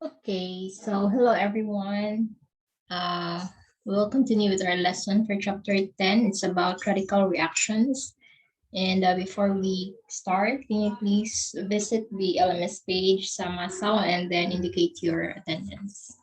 Okay, so hello everyone. Uh, we'll continue with our lesson for chapter 10. It's about radical reactions. And before we start, can you please visit the LMS page, Sama and then indicate your attendance.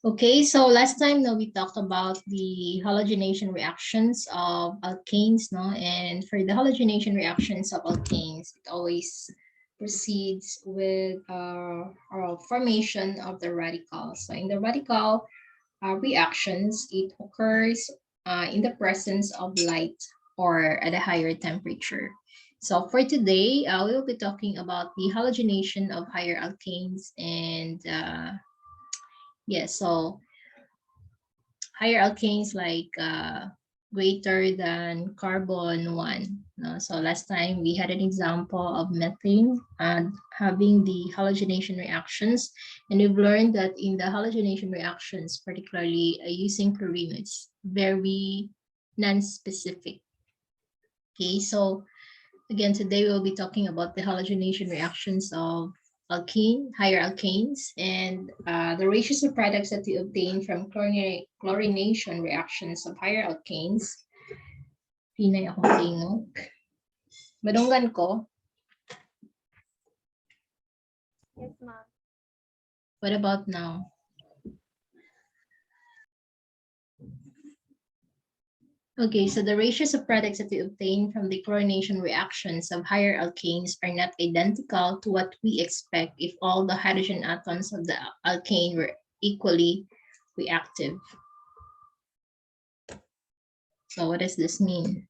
Okay, so last time we talked about the halogenation reactions of alkanes, and for the halogenation reactions of alkanes, it always proceeds with formation of the radicals. So in the radical reactions, it occurs in the presence of light or at a higher temperature. So for today, we will be talking about the halogenation of higher alkanes and yes, so higher alkanes like greater than carbon 1. No? So last time we had an example of methane and having the halogenation reactions. And we've learned that in the halogenation reactions, particularly using chlorine, it's very non-specific. Okay, so again, today we'll be talking about the halogenation reactions of higher alkanes, and the ratios of products that we obtain from chlorination reactions of higher alkanes. Pinay akong tingog. Madunggan ko. Yes, ma'am. What about now? Okay, so the ratios of products that we obtain from the chlorination reactions of higher alkanes are not identical to what we expect if all the hydrogen atoms of the alkane were equally reactive. So what does this mean?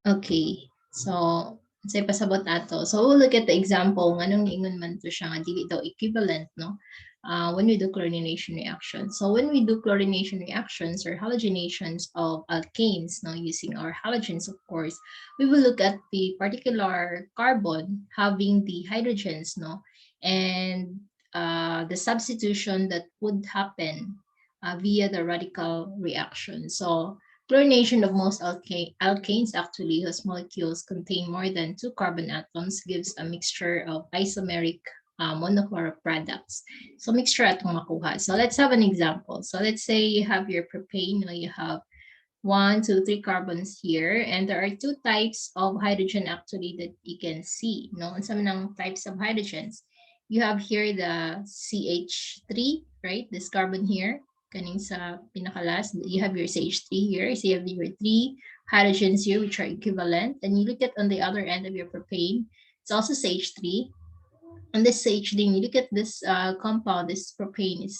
Okay, so say pasabot ato. So we'll look at the example nganong ingon man to siya nga dili daw equivalent, no? When we do chlorination reactions. So when we do chlorination reactions or halogenations of alkanes, now using our halogens, of course, we will look at the particular carbon having the hydrogens, no, and the substitution that would happen via the radical reaction. So chlorination of most alkanes actually, whose molecules contain more than 2 carbon atoms, gives a mixture of isomeric monochloro products. So mixture atong makuha. So let's have an example. So let's say you have your propane, you have 1, 2, 3 carbons here, and there are 2 types of hydrogen actually that you can see. No, and some ng types of hydrogens. You have here the CH3, right? This carbon here, kaning sa pinakalas. You have your CH3 here. So you have your 3 hydrogens here, which are equivalent. And you look at on the other end of your propane, it's also CH3. On this CH3, you look at this compound, this propane is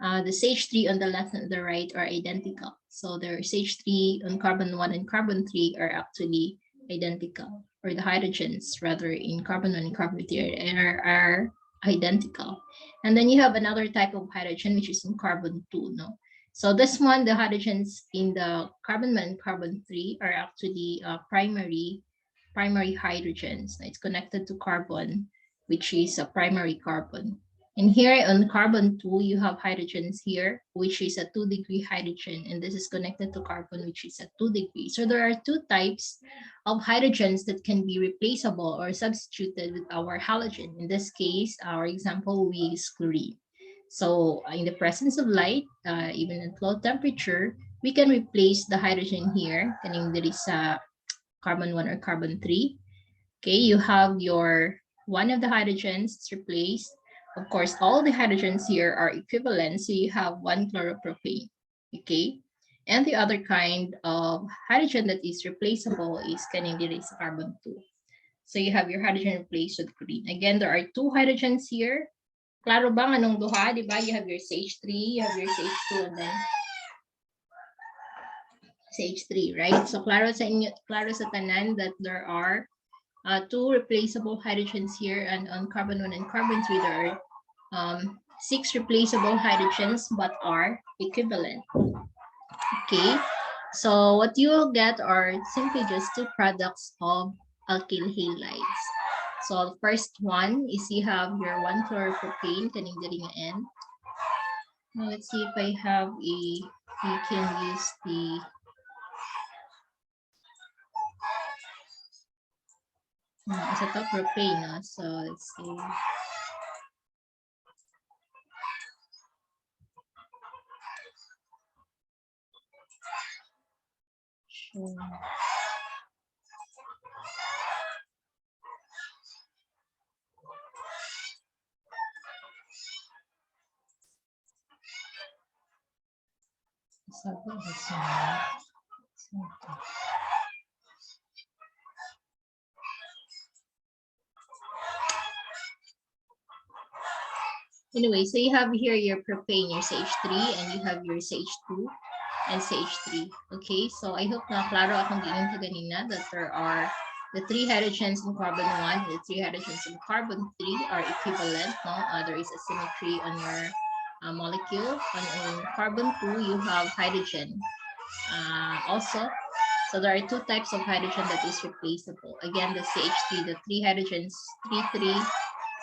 the CH3 on the left and the right are identical. So their CH3 on carbon 1 and carbon 3 are actually identical, or the hydrogens rather in carbon 1 and carbon 3 are identical. And then you have another type of hydrogen, which is in carbon 2, no? So this one, the hydrogens in the carbon 1 and carbon 3 are actually primary hydrogens. It's connected to carbon, which is a primary carbon. And here on carbon 2, you have hydrogens here, which is a 2-degree hydrogen, and this is connected to carbon, which is a 2 degree. So there are 2 types of hydrogens that can be replaceable or substituted with our halogen. In this case, our example, we use chlorine. So in the presence of light, even at low temperature, we can replace the hydrogen here, kaning there is a carbon 1 or carbon 3. Okay, you have your one of the hydrogens replaced. Of course, all the hydrogens here are equivalent, so you have 1 chloropropane, okay? And the other kind of hydrogen that is replaceable is carbon 2. So you have your hydrogen replaced with chlorine. Again, there are 2 hydrogens here. Klaro ba anong duha, di ba? You have your CH3, you have your CH2, and then CH3, right? So klaro sa tanan that there are 2 replaceable hydrogens here, and on carbon 1 and carbon 3 there are 6 replaceable hydrogens but are equivalent. Okay, so what you will get are simply just 2 products of alkyl halides. So the first one is you have your 1-chloropropane kaning diri nga N. Now let's see if I have we can use the isa to propane, no? So let's see. Sure. Anyway, so you have here your propane, your CH3, and you have your CH2 and CH3. Okay, so I hope na klaro akong giingin ko ganina that there are the 3 hydrogens in carbon 1 and the 3 hydrogens in carbon 3 are equivalent. No, there is a symmetry on your molecule. On carbon 2, you have hydrogen also. So there are 2 types of hydrogen that is replaceable. Again, the CH3, the 3 hydrogens, 3,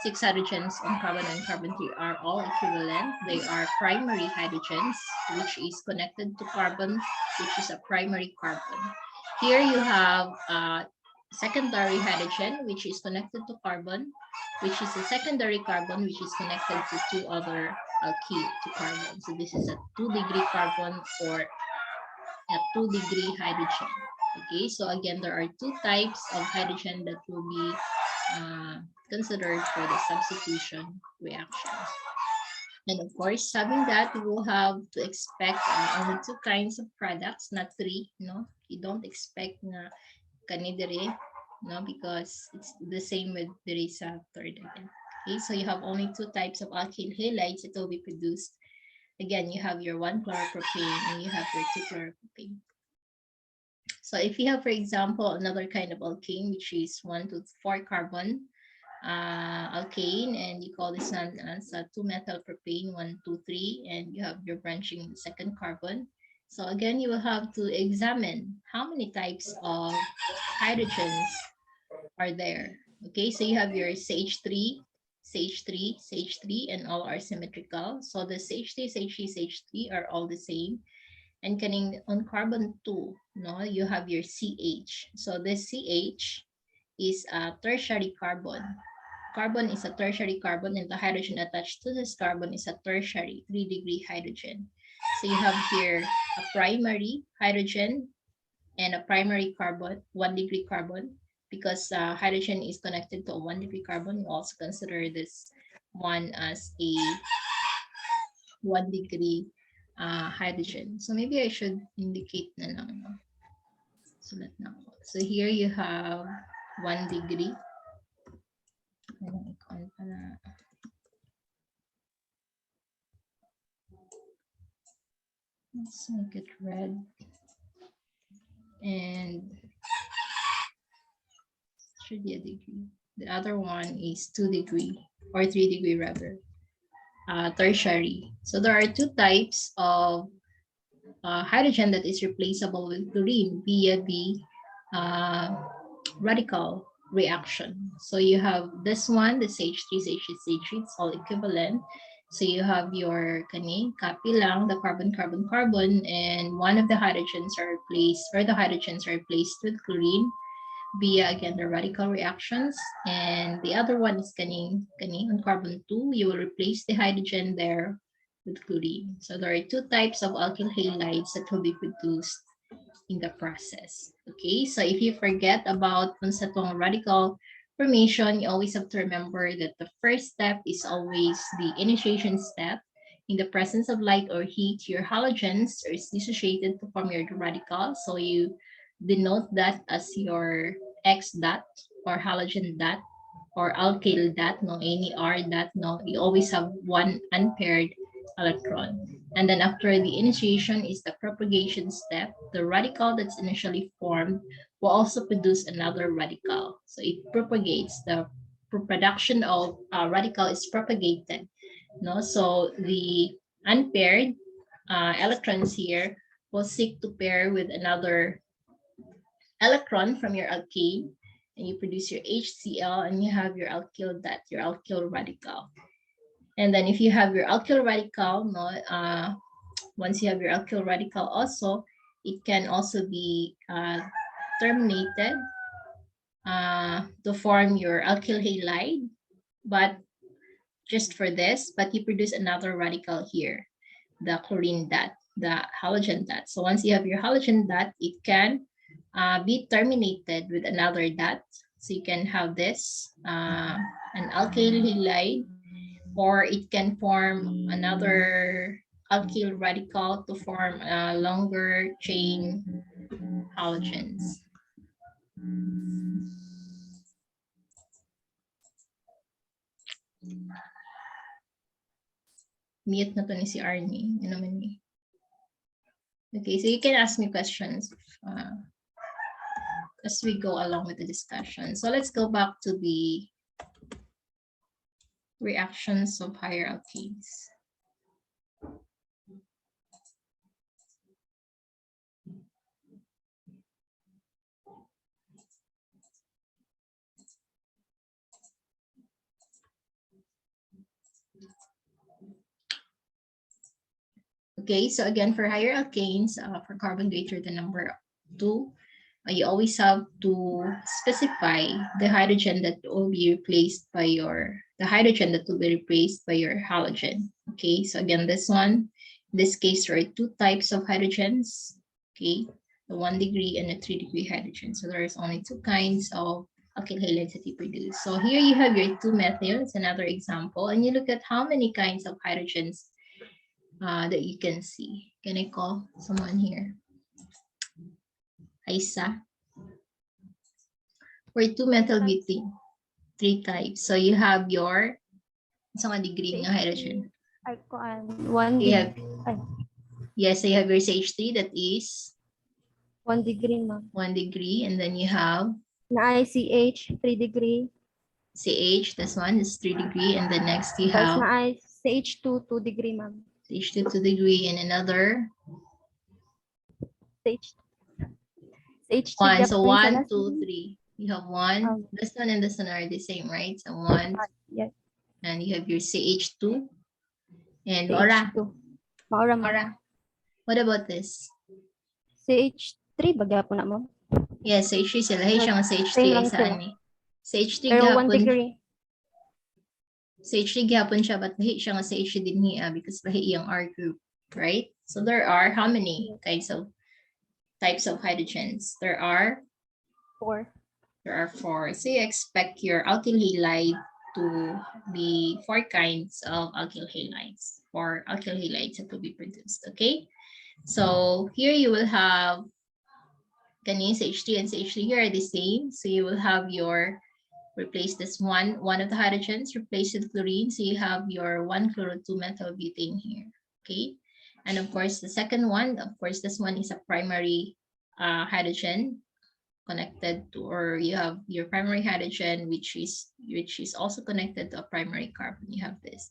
6 hydrogens on carbon and carbon 3 are all equivalent. They are primary hydrogens, which is connected to carbon, which is a primary carbon. Here you have secondary hydrogen, which is connected to carbon, which is a secondary carbon, which is connected to 2 other alkyl to carbon. So this is a 2-degree carbon or a 2-degree hydrogen. Okay, so again, there are 2 types of hydrogen that will be considered for the substitution reactions. And of course, having that, you will have to expect only 2 kinds of products, not 3. No, you don't expect na kanidere, no, because it's the same with the third again. Okay, so you have only 2 types of alkyl halides that will be produced. Again, you have your 1-chloropropane and you have your 2-chloropropane. So if you have, for example, another kind of alkane, which is 1 to 4 carbon alkane, and you call this one as 2-methyl propane 1, 2, 3, and you have your branching in the second carbon. So again, you will have to examine how many types of hydrogens are there. Okay, so you have your CH3, CH3, CH3, and all are symmetrical. So the CH3, CH3, CH3 are all the same. And on carbon 2, no, you have your CH. So this CH is a tertiary carbon. Carbon is a tertiary carbon, and the hydrogen attached to this carbon is a tertiary 3-degree hydrogen. So you have here a primary hydrogen and a primary carbon, 1-degree carbon. Because hydrogen is connected to a 1-degree carbon, you also consider this one as a 1-degree hydrogen. So maybe I should indicate na lang. So here you have 1 degree. Let's make it red. And should be a degree. The other one is 2 degree or 3 degree rather. Tertiary. So there are 2 types of hydrogen that is replaceable with chlorine via the radical reaction. So you have this one, the CH3, CH3, it's all equivalent. So you have your copy lang, the carbon, carbon, carbon, and one of the hydrogens are replaced, or the hydrogens are replaced with chlorine via, again, the radical reactions. And the other one is on carbon 2, you will replace the hydrogen there with chlorine. So there are 2 types of alkyl halides that will be produced in the process. Okay, so if you forget about unsatong radical formation, you always have to remember that the first step is always the initiation step. In the presence of light or heat, your halogens are dissociated to form your radical. So you denote that as your X dot or halogen dot or alkyl dot, no, any R dot, no, you always have one unpaired electron. And then after the initiation is the propagation step. The radical that's initially formed will also produce another radical. So it propagates. The production of radical is propagated. No, so the unpaired electrons here will seek to pair with another electron from your alkane, and you produce your HCl, and you have your alkyl radical. And then if you have your alkyl radical, no, once you have your alkyl radical also, it can also be terminated to form your alkyl halide, but just for this, but you produce another radical here, the chlorine dot, the halogen dot. So once you have your halogen dot, it can be terminated with another dot. So you can have this, an alkyl halide, or it can form another alkyl radical to form a longer chain halogens. Mute na to ni si Arnie. Ano man ni? Okay, so you can ask me questions as we go along with the discussion. So let's go back to the reactions of higher alkanes. Okay, so again, for higher alkanes, for carbon greater than number 2, you always have to specify the hydrogen that will be replaced by your, halogen. Okay, so again, this one, in this case, there are 2 types of hydrogens. Okay, the 1 degree and the 3 degree hydrogen. So there's only 2 kinds of alkyl halides that you produce. So here you have your 2 methyls, another example, and you look at how many kinds of hydrogens that you can see. Can I call someone here? Aisa. For 2-methyl butane, 3 types. So you have your isang degree ng hydrogen. Ay, 1 degree. Yes, so you have your CH3 that is 1 degree, ma'am. 1 degree, and then you have Na ICH, 3 degree. CH, this one is 3 degree, and the next you Tapos have na CH2, 2 degree, ma'am. CH2 2 degree, and another CH3. 1. So 1, 2, 3. You have 1. This one and this one are the same, right? So 1. Yes. And you have your CH2. And CH2. Laura. Laura. What about this? CH3, bagya po na, ma'am. Yes, CH3 sila. Hey, siya nga CH3 ay saan ni? CH3 Pero 1 gihapon. degree. CH3 gihapon siya, but lahi siya nga CH3 din niya because lahi iyang R group, right? So there are how many kinds of types of hydrogens? There are 4. There are 4. So you expect your alkyl halide to be 4 kinds of alkyl halides, or alkyl halides that will be produced, okay? So here you will have CH3 and CH3 here are the same. So you will have your, replace this one of the hydrogens, replace with chlorine. So you have your 1-chloro-2-methyl butane here, okay? And of course, the second one, of course, this one is a primary hydrogen connected to, or you have your primary hydrogen, which is also connected to a primary carbon. You have this.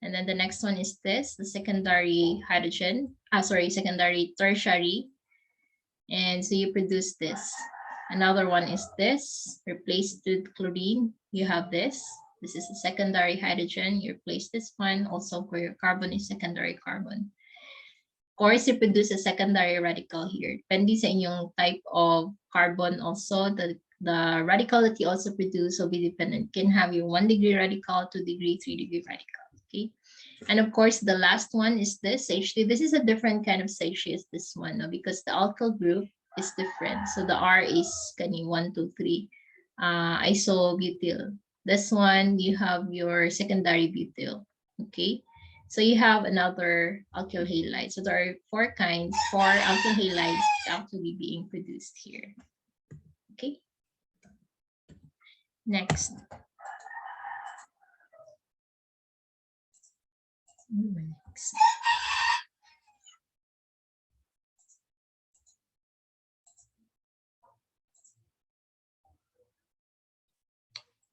And then the next one is this, the secondary hydrogen, secondary tertiary. And so you produce this. Another one is this, replaced with chlorine. You have this. This is a secondary hydrogen. You replace this one. Also for your carbon is secondary carbon. Of course, you produce a secondary radical here. Depending sa inyong type of carbon also, the radical that you also produce will be dependent. You can have your 1 degree radical, 2 degree, 3 degree radical, okay? And of course, the last one is this, CH3. This is a different kind of CH3 as this one, no? Because the alkyl group is different. So the R is 1, 2, 3, isobutyl. This one, you have your secondary butyl, okay? So you have another alkyl halide. So there are 4 kinds, 4 alkyl halides actually being produced here. Okay. Next. Next.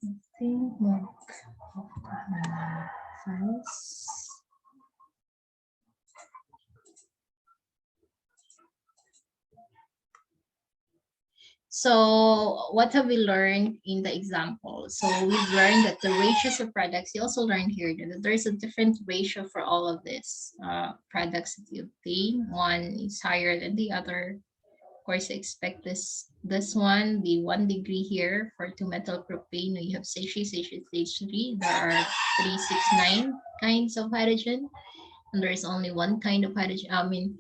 I think files. So what have we learned in the example? So we've learned that the ratios of products, you also learned here that there's a different ratio for all of this products that you obtain. One is higher than the other. Of course, I expect this one be 1 degree here for 2-methyl propane. You have CH3. There are 369 kinds of hydrogen, and there is only one kind of hydrogen. I mean,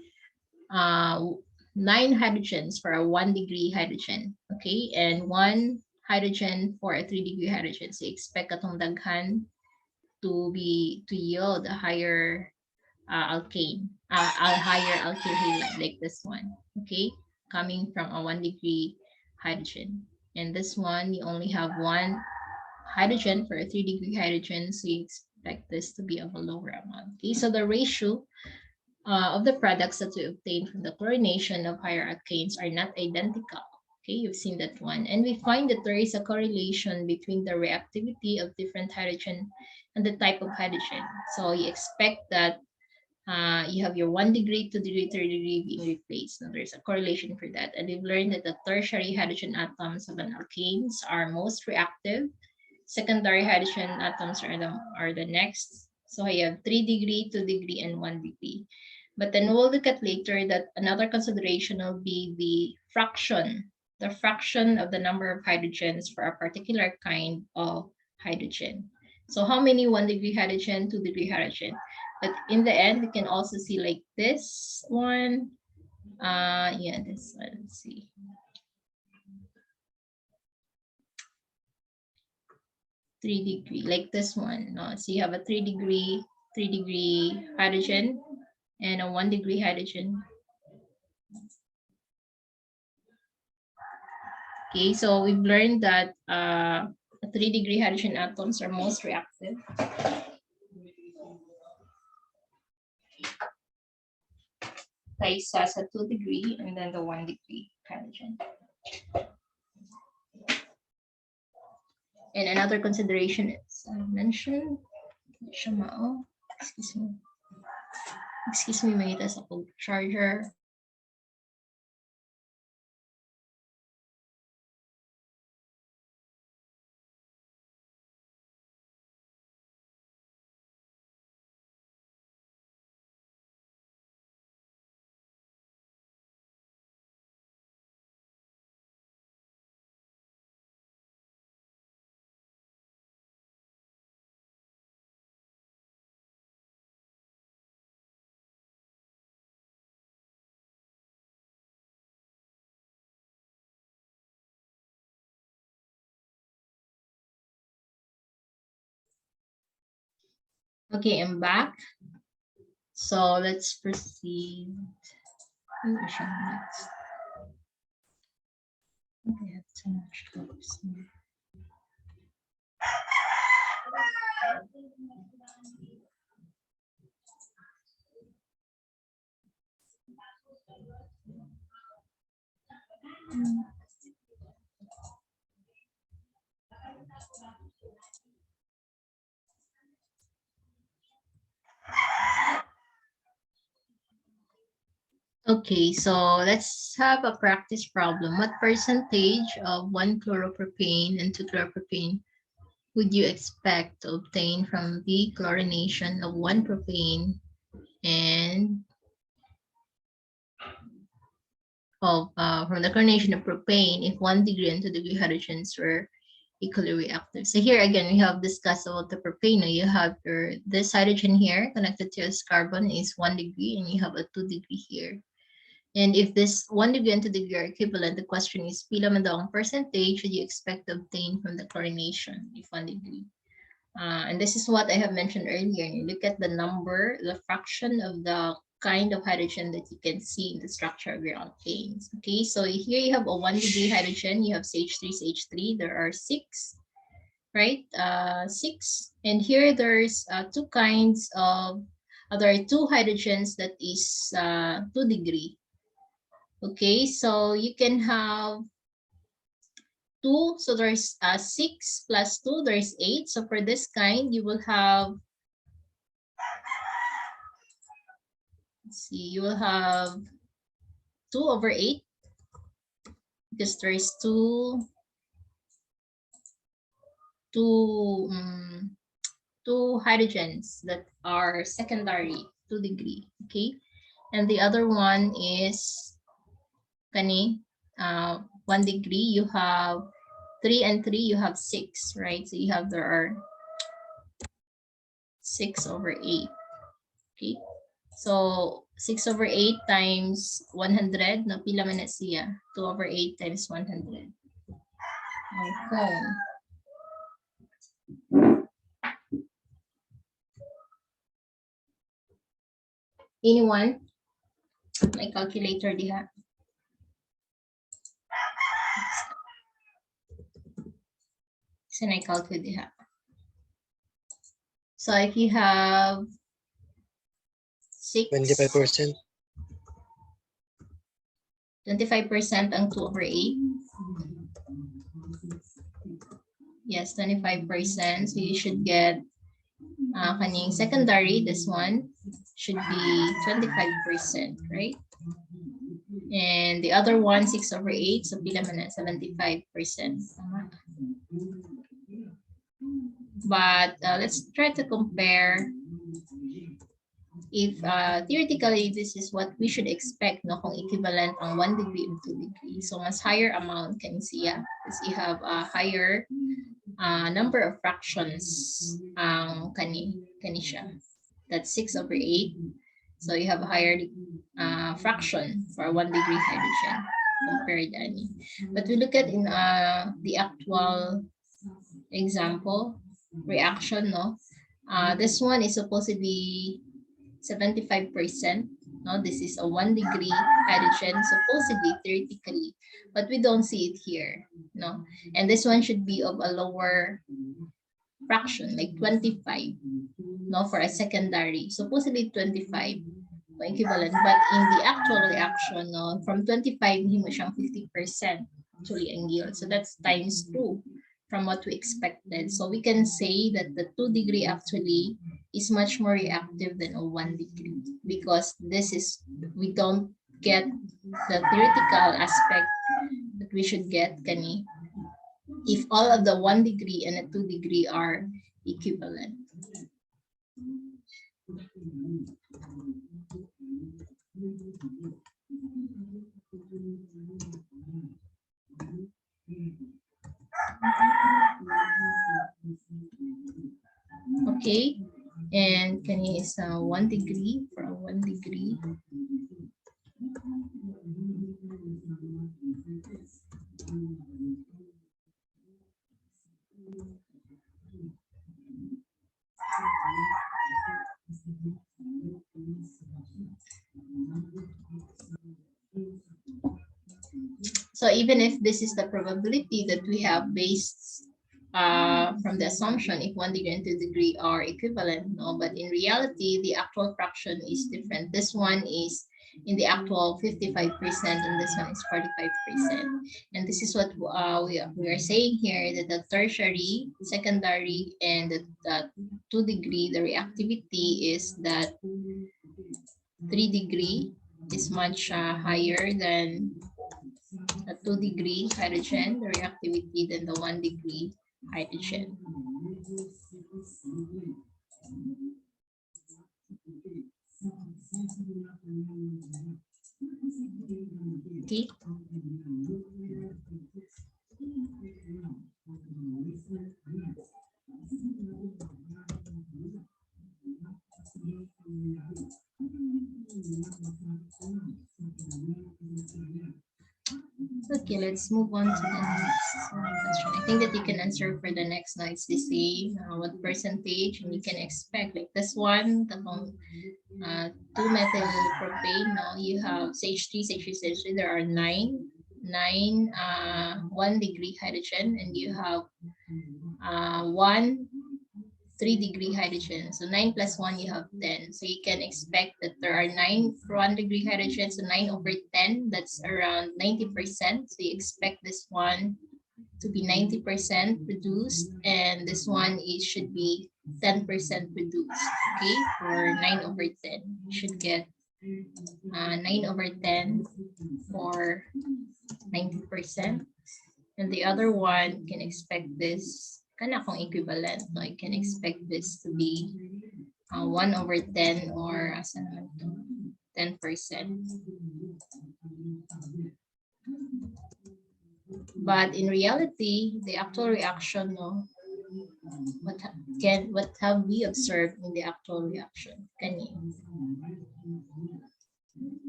9 hydrogens for a 1 degree hydrogen, okay, and 1 hydrogen for a 3 degree hydrogen. So expect atong daghan to yield a higher alkane, a higher alkyl halide like this one, okay, coming from a 1 degree hydrogen. And this one, you only have 1 hydrogen for a 3 degree hydrogen, so you expect this to be of a lower amount. Okay, so the ratio of the products that we obtain from the chlorination of higher alkanes are not identical. Okay, you've seen that one. And we find that there is a correlation between the reactivity of different hydrogen and the type of hydrogen. So you expect that you have your 1 degree, 2 degree, 3 degree being replaced. Now there's a correlation for that. And we've learned that the tertiary hydrogen atoms of an alkanes are most reactive. Secondary hydrogen atoms are the next. So you have 3 degree, 2 degree, and 1 degree. But then we'll look at later that another consideration will be the fraction of the number of hydrogens for a particular kind of hydrogen. So how many 1 degree hydrogen, 2 degree hydrogen? But in the end, we can also see like this one. Yeah, this one, let's see. Three degree, like this one. No? So you have a 3 degree hydrogen and a 1 degree hydrogen. Okay, so we've learned that 3 degree hydrogen atoms are most reactive. Kaysa sa 2 degree and then the 1 degree hydrogen. And another consideration is mentioned. Excuse me. Excuse me, may itas ako charger. Okay, I'm back. So let's proceed. Next. Okay, I have too much clothes. Okay, so let's have a practice problem. What percentage of 1 chloropropane and 2 chloropropane would you expect to obtain from the chlorination of 1 propane and from the chlorination of propane if 1 degree and 2 degree hydrogens were equally reactive? So here again, we have discussed about the propane. Now you have this hydrogen here connected to this carbon is 1 degree and you have a 2 degree here. And if this 1 degree and 2 degree are equivalent, the question is, pila man daw ang percentage would you expect to obtain from the chlorination if 1 degree? And this is what I have mentioned earlier. You look at the number, the fraction of the kind of hydrogen that you can see in the structure of your alkanes. Okay, so here you have a 1 degree hydrogen, you have CH3. There are 6, right? 6. And here there's 2 kinds of, there are 2 hydrogens that is 2 degree. Okay, so you can have 2, so there's 6 plus 2, there's 8. So for this kind, you will have, let's see, you will have 2/8. because there is two hydrogens that are secondary, 2 degree, okay? And the other one is kani, 1 degree, you have 3 and 3, you have 6, right? So you have, there are 6/8, okay? So 6/8 times 100, no, pila man na siya? 2/8 times 100. Okay. Anyone? My calculator diha. So I calculate diha. So if you have 6, 25%. 25% ang 2/8. Yes, 25%. So you should get kaning secondary, this one should be 25%, right? And the other one, 6/8, so pila man na, 75%. But let's try to compare if theoretically this is what we should expect, no, kung equivalent ang 1 degree and 2 degree. So mas higher amount can siya because you have a higher number of fractions ang kani siya. That's 6/8. So you have a higher fraction for 1 degree hydrogen compared to any. But we look at in the actual example reaction, no. This one is supposed to be 75%. No, this is a 1 degree hydrogen, supposedly theoretically, but we don't see it here. No, and this one should be of a lower fraction, like 25. No, for a secondary, supposedly 25 equivalent, but in the actual reaction, no, from 25 himo siyang 50% actually ang yield. So that's times 2 from what we expected. So we can say that the 2 degree actually is much more reactive than a 1 degree because this is, we don't get the theoretical aspect that we should get kani if all of the 1 degree and a 2 degree are equivalent. Okay, and kani is 1 degree for a 1 degree. So even if this is the probability that we have based from the assumption if 1 degree and 2 degree are equivalent, no, but in reality, the actual fraction is different. This one is in the actual 55% and this one is 45%. And this is what we are saying here, that the tertiary, secondary, and the 2 degree, the reactivity is that 3 degree is much higher than a 2 degree hydrogen, the reactivity, than the 1 degree hydrogen. Okay. Okay, let's move on to the next question. I think that you can answer for the next now. It's the same. What percentage and you can expect, like this one, the 2-methyl propane. Now you have CH3, CH3. There are 9 1 degree hydrogen, and you have 1 3 degree hydrogen. So 9 plus 1, you have 10. So you can expect that there are 9 for 1 degree hydrogen. So 9/10, that's around 90%. So you expect this one to be 90% reduced, and this one should be 10% reduced. Okay, for 9/10, you should get 9/10 for 90%. And the other one can expect this kana kung equivalent. No? You can expect this to be 1/10 or 10%. But in reality, the actual reaction, no, what have we observed in the actual reaction?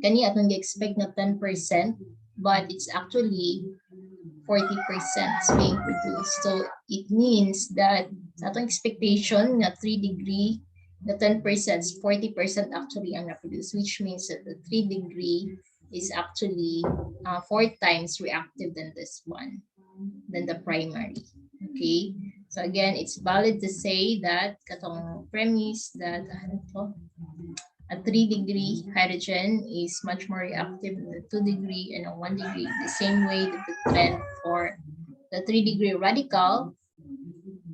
Kani atong expect na 10%, but it's actually 40% being produced. So it means that sa atong expectation na 3 degree, the 10%, 40% actually ang na-produce, which means that the 3 degree is actually 4 times reactive than this one, than the primary. Okay, so again, it's valid to say that katong premise that a 3 degree hydrogen is much more reactive than the 2 degree and a 1 degree, the same way that the trend for the 3 degree radical,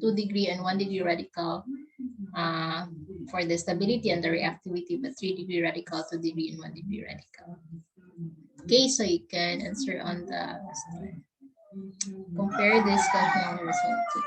2 degree and 1 degree radical for the stability and the reactivity, but 3 degree radical, 2 degree and 1 degree radical. Okay, so you can answer on the compare this calculated result to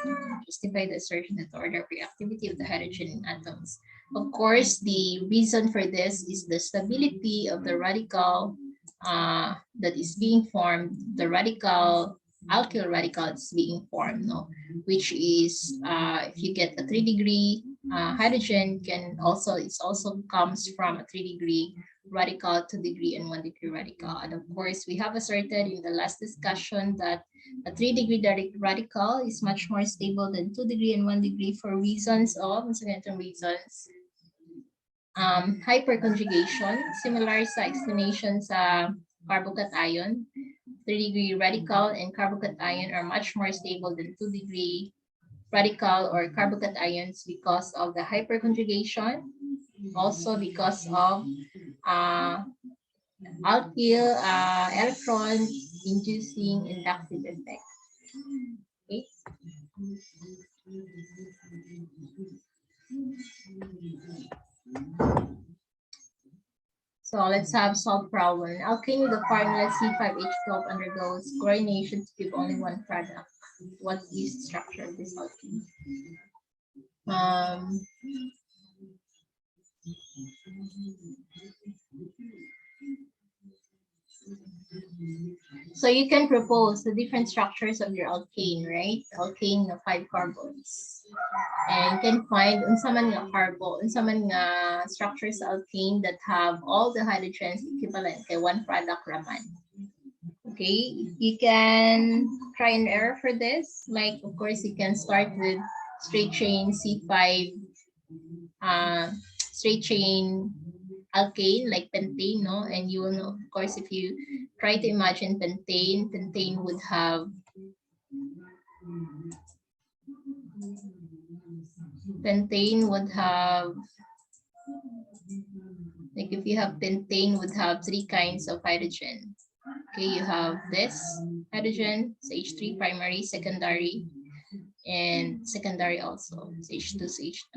justify the assertion that the order of reactivity of the hydrogen in atoms. Of course, the reason for this is the stability of the radical that is being formed, the radical, alkyl radical is being formed, no? Which is, if you get a 3 degree hydrogen, it also comes from a 3 degree radical, 2 degree and 1 degree radical. And of course, we have asserted in the last discussion that a 3 degree radical is much more stable than 2 degree and 1 degree for reasons of, hyperconjugation, similar sa explanation sa carbocation. 3 degree radical and carbocation are much more stable than 2 degree radical or carbocations because of the hyperconjugation, also because of alkyl electron inducing inductive effect. Okay. So let's have solve problem. Alkane with the formula C5H12 undergoes chlorination to give only one product. What is the structure of this alkene? So you can propose the different structures of your alkane, right? Alkane na 5 carbons. And you can find unsa man nga structures sa alkane that have all the hydrogens equivalent kay one product raman. Okay, you can try and error for this. Like, of course, you can start with straight chain C5, straight chain alkane like pentane, no? And you will know, of course, if you try to imagine pentane would have like if you have pentane would have 3 kinds of hydrogen. Okay, you have this hydrogen, H3 primary, secondary, and secondary also, H2, H2.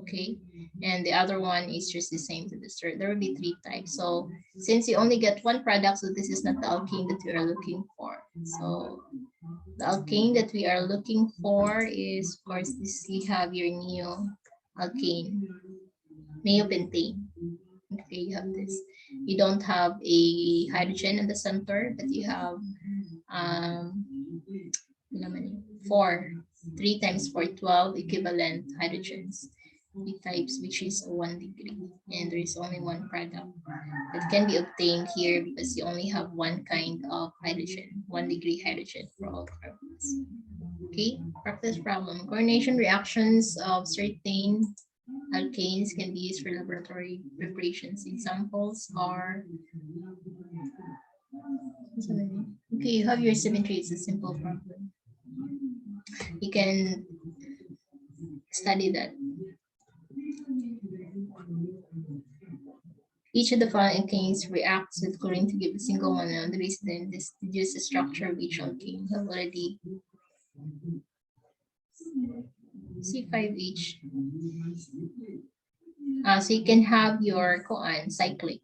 Okay, and the other one is just the same to this. There will be 3 types. So since you only get one product, so this is not the alkane that we are looking for. So the alkane that we are looking for is, of course, this you have your neo-alkane, neopentane. Okay, you have this. You don't have a hydrogen in the center, but you have 3 times 4, 12 equivalent hydrogens, 3 types, which is 1 degree. And there is only one product that can be obtained here because you only have one kind of hydrogen, 1 degree hydrogen for all carbons. Okay, practice problem. Chlorination reactions of certain alkanes can be used for laboratory preparations. Examples are, okay, you have your symmetry. It's a simple problem. You can study that. Each of the following alkanes reacts with chlorine to give a single one, and the reason then this deduce the structure of each alkane. You have already C5H. So you can have your cyclic,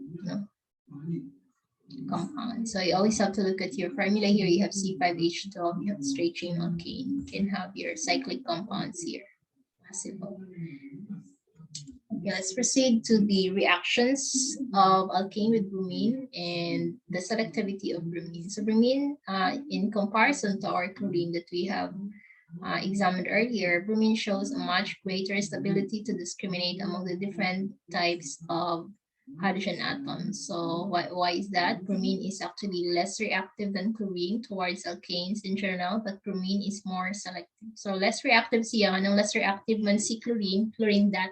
compound. So you always have to look at your formula here. You have C5H12, you have straight chain alkane. You can have your cyclic compounds here. Possible. Okay, let's proceed to the reactions of alkane with bromine and the selectivity of bromine. So bromine, in comparison to our chlorine that we have examined earlier, bromine shows a much greater stability to discriminate among the different types of hydrogen atoms. So why is that? Bromine is actually less reactive than chlorine towards alkanes in general, but bromine is more selective. So less reactive siya, anong less reactive man si chlorine that,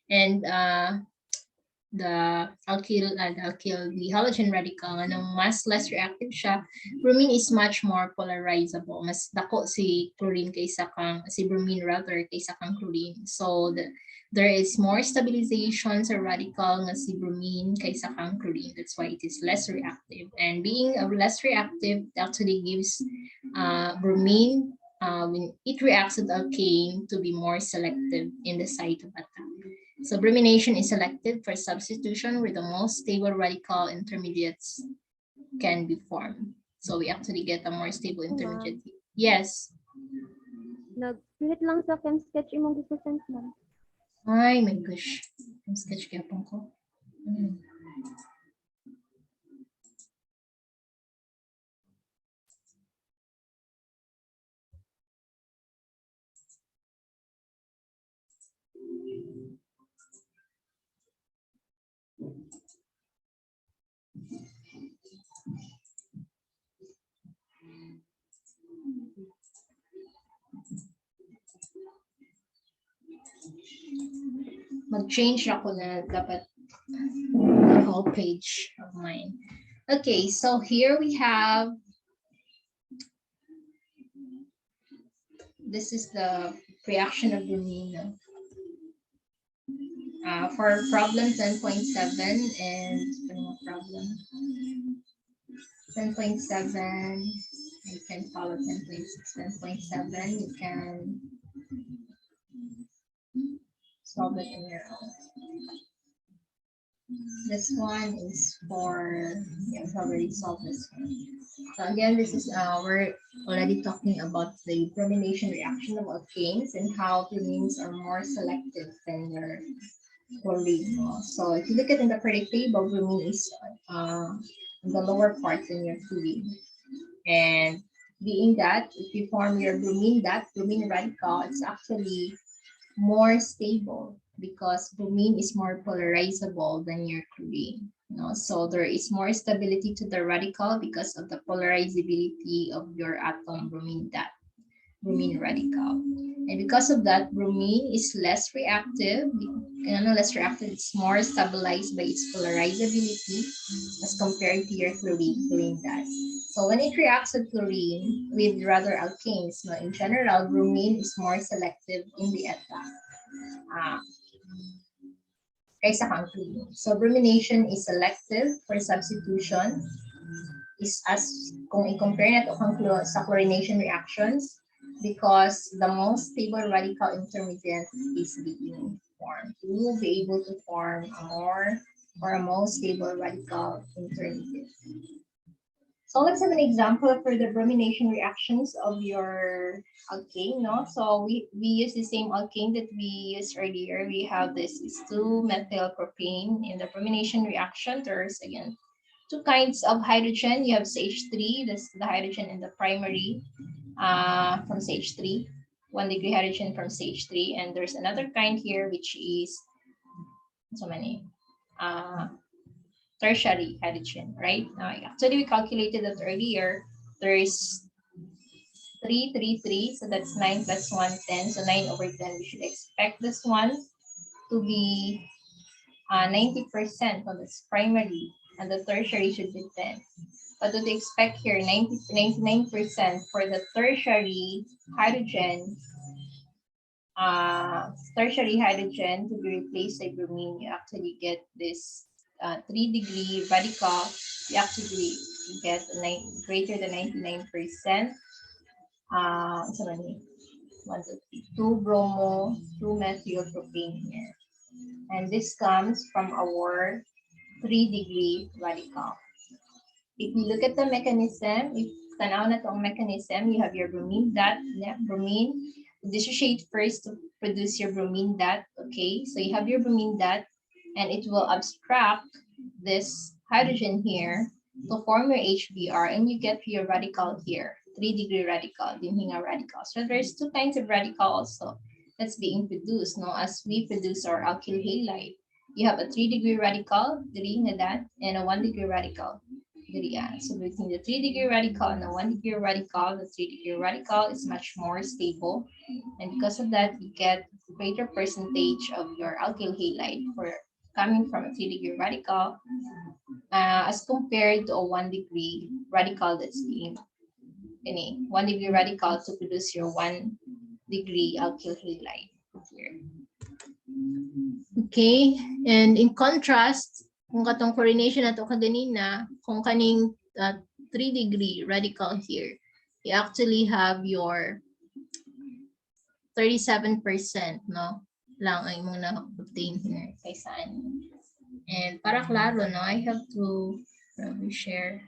and the alkyl, the halogen radical, anong mas less reactive siya, bromine is much more polarizable. Mas dako si chlorine kaysa kang, si bromine rather kaysa kang chlorine. So there is more stabilization sa radical nga si bromine kaysa kang chlorine. That's why it is less reactive. And being less reactive actually gives bromine, when it reacts with alkane, to be more selective in the site of attack. So bromination is selected for substitution where the most stable radical intermediates can be formed. So we actually get a more stable intermediate. Yes. Nag-pilit lang sa chem sketch imong gi-present man. Ay, my gosh. Ang sketch kaya pong ko. Mag-change ako na dapat the whole page of mine. Okay, so here we have, this is the reaction of bromine. For problem 10.7 and problem 10.7, you can follow 10.6, 10.7, you can solve it on your own. This one is for, yeah, I've already solved this one. So again, this is, we're already talking about the bromination reaction of alkanes and how bromines are more selective than your chlorine. So if you look at in the periodic table, bromine is in the lower part in your chlorine. And being that, if you form your bromine radical, it's actually more stable because bromine is more polarizable than your chlorine. So there is more stability to the radical because of the polarizability of your atom bromine radical. And because of that, bromine is less reactive. It's more stabilized by its polarizability as compared to your chlorine that. So when it reacts with chlorine, with rather alkanes, in general, bromine is more selective in the attack. Kaysa kang chlorine. So bromination is selective for substitution. Is as kung i-compare nato sa chlorination reactions, because the most stable radical intermediate is being formed. You will be able to form a more stable radical intermediate. So let's have an example for the bromination reactions of your alkane. So we use the same alkane that we used earlier. We have this is 2-methyl propane. In the bromination reaction, there's again two kinds of hydrogen. You have CH3, that's the hydrogen in the primary from CH3, 1 degree hydrogen from CH3, and there's another kind here which is so many tertiary hydrogen, right? Actually, we calculated that earlier. There is 3, 3, 3, so that's 9 plus 1, 10. So 9 over 10, we should expect this one to be 90% on its primary, and the tertiary should be 10. But what they expect here, 99% for the tertiary hydrogen, to be replaced by bromine. You actually get this 3-degree radical. You actually get greater than 99%. So many 2 bromo, 2 methyl propane here. And this comes from our 3-degree radical. If you look at the mechanism, if tanaw na tong mechanism, you have your bromine dot, bromine, dissociate first to produce your bromine dot, okay? So you have your bromine dot, and it will abstract this hydrogen here to form your HBr, and you get your radical here, 3-degree radical, dinhinga radical. So there's 2 kinds of radical also that's being produced, no? As we produce our alkyl halide, you have a 3-degree radical, diri nga that, and a 1-degree radical. So between the 3-degree radical and the 1-degree radical, the 3-degree radical is much more stable. And because of that, you get greater percentage of your alkyl halide for coming from a 3-degree radical as compared to a 1-degree radical that's being 1-degree radical to produce your 1-degree alkyl halide here. Okay, and in contrast, kung katong chlorination na to kaganina, kung kaning 3-degree radical here, you actually have your 37%, no? Lang ang imong na-obtain here kay saan. And para klaro, no, I have to share